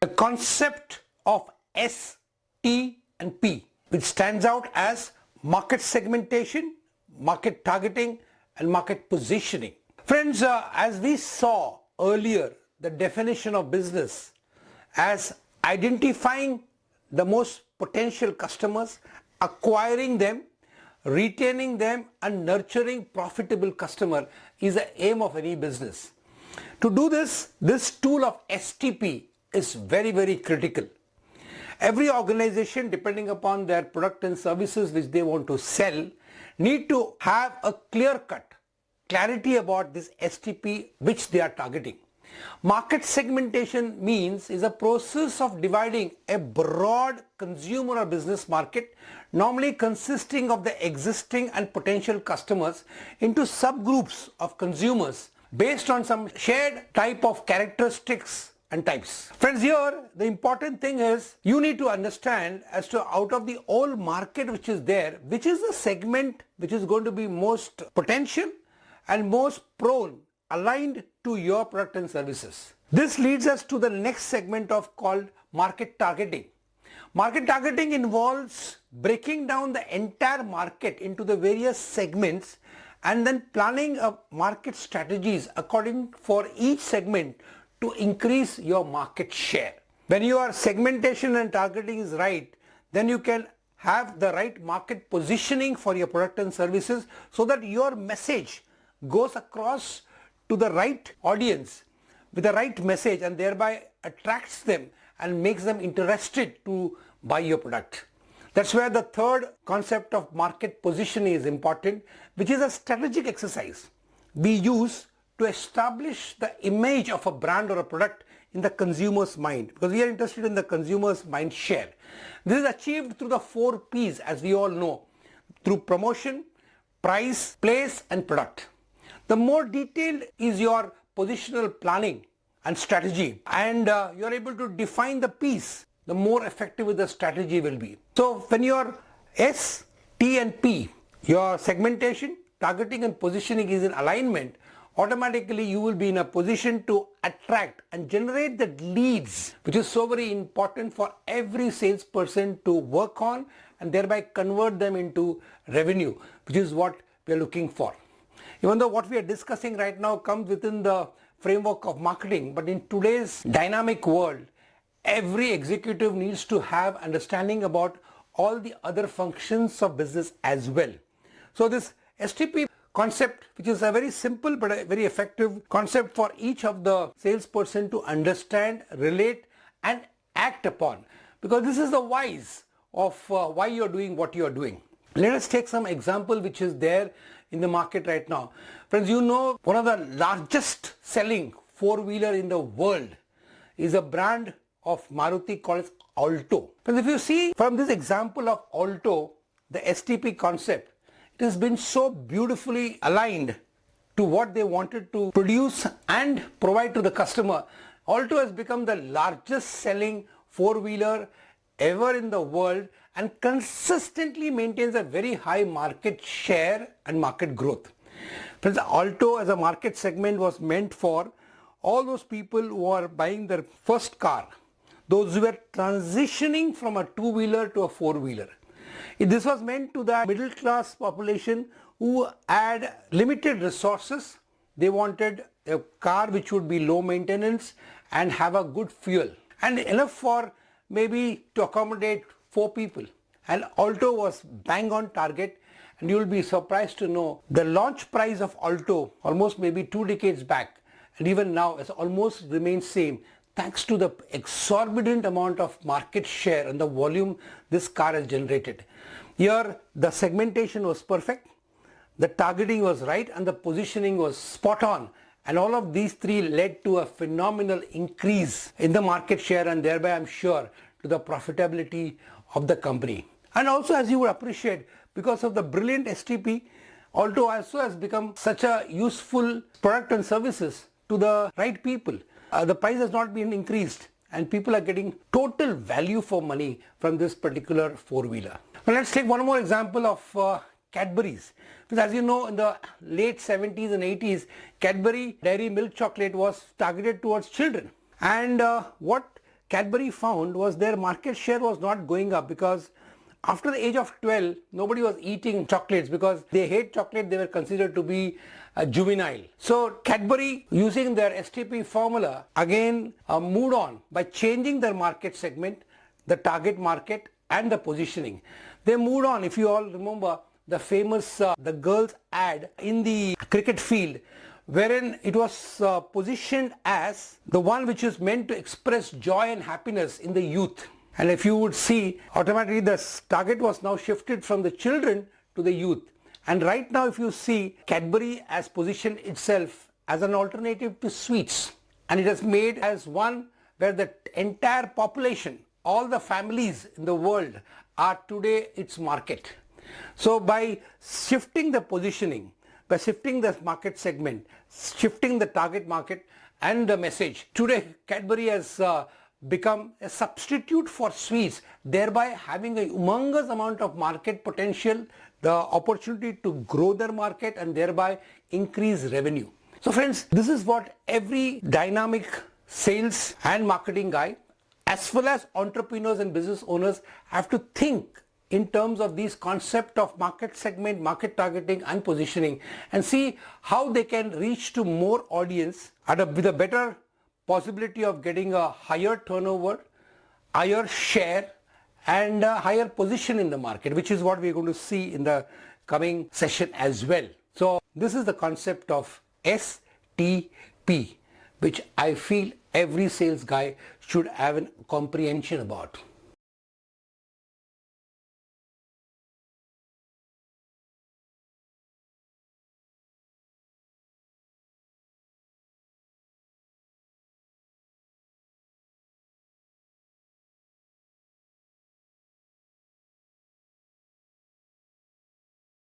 the concept of S, T and P, which stands out as market segmentation, market targeting and market positioning. Friends, as we saw earlier, the definition of business as identifying the most potential customers, acquiring them, retaining them and nurturing profitable customer is the aim of any business. To do this, this tool of STP is very, very critical. Every organization, depending upon their product and services which they want to sell, need to have a clarity about this STP which they are targeting. Market segmentation means is a process of dividing a broad consumer or business market, normally consisting of the existing and potential customers, into subgroups of consumers based on some shared type of characteristics and types. Friends, here the important thing is you need to understand as to out of the whole market which is there, which is the segment which is going to be most potential and most prone, aligned to your product and services. This leads us to the next segment of called market targeting. Market targeting involves breaking down the entire market into the various segments and then planning a market strategies according for each segment to increase your market share. When your segmentation and targeting is right, then you can have the right market positioning for your product and services so that your message goes across to the right audience with the right message and thereby attracts them and makes them interested to buy your product. That's where the third concept of market positioning is important, which is a strategic exercise we use to establish the image of a brand or a product in the consumer's mind, because we are interested in the consumer's mind share. This is achieved through the 4 P's, as we all know, through promotion, price, place and product. The more detailed is your positional planning and strategy, and you are able to define the P's, the more effective the strategy will be. So when your S, T and P, your segmentation, targeting and positioning is in alignment, automatically you will be in a position to attract and generate the leads, which is so very important for every salesperson to work on and thereby convert them into revenue, which is what we are looking for. Even though what we are discussing right now comes within the framework of marketing, but in today's dynamic world, every executive needs to have understanding about all the other functions of business as well. So this STP concept, which is a very simple but a very effective concept for each of the salesperson to understand, relate and act upon, because this is the whys of why you are doing what you are doing. Let us take some example which is there in the market right now. Friends, you know one of the largest selling four-wheeler in the world is a brand of Maruti called Alto. Friends, if you see from this example of Alto, the STP concept, it has been so beautifully aligned to what they wanted to produce and provide to the customer. Alto has become the largest selling four-wheeler ever in the world and consistently maintains a very high market share and market growth. Friends, Alto as a market segment was meant for all those people who are buying their first car, those who were transitioning from a two-wheeler to a four-wheeler. This was meant to the middle class population who had limited resources. They wanted a car which would be low maintenance and have a good fuel and enough for maybe to accommodate 4 people. And Alto was bang on target, and you will be surprised to know the launch price of Alto almost maybe 2 decades back and even now has almost remained same, thanks to the exorbitant amount of market share and the volume this car has generated. Here the segmentation was perfect, the targeting was right and the positioning was spot on, and all of these 3 led to a phenomenal increase in the market share and thereby, I'm sure, to the profitability of the company. And also, as you would appreciate, because of the brilliant STP, Alto also has become such a useful product and services to the right people. The price has not been increased and people are getting total value for money from this particular four-wheeler. Now let's take one more example of Cadbury's. Because as you know, in the late 70s and 80s, Cadbury Dairy Milk Chocolate was targeted towards children. And what Cadbury found was their market share was not going up, because after the age of 12, nobody was eating chocolates because they hate chocolate. They were considered to be juvenile. So Cadbury, using their STP formula, again moved on by changing their market segment, the target market and the positioning. They moved on. If you all remember the famous the girls ad in the cricket field, wherein it was positioned as the one which is meant to express joy and happiness in the youth. And if you would see, automatically the target was now shifted from the children to the youth. And right now, if you see, Cadbury has positioned itself as an alternative to sweets. And it has made as one where the entire population, all the families in the world are today its market. So by shifting the positioning, by shifting the market segment, shifting the target market and the message, today Cadbury has become a substitute for sweets, thereby having a humongous amount of market potential, the opportunity to grow their market and thereby increase revenue. So friends, this is what every dynamic sales and marketing guy, as well as entrepreneurs and business owners, have to think in terms of these concept of market segment, market targeting and positioning, and see how they can reach to more audience with a better possibility of getting a higher turnover, higher share and a higher position in the market, which is what we're going to see in the coming session as well. So this is the concept of STP, which I feel every sales guy should have a comprehension about.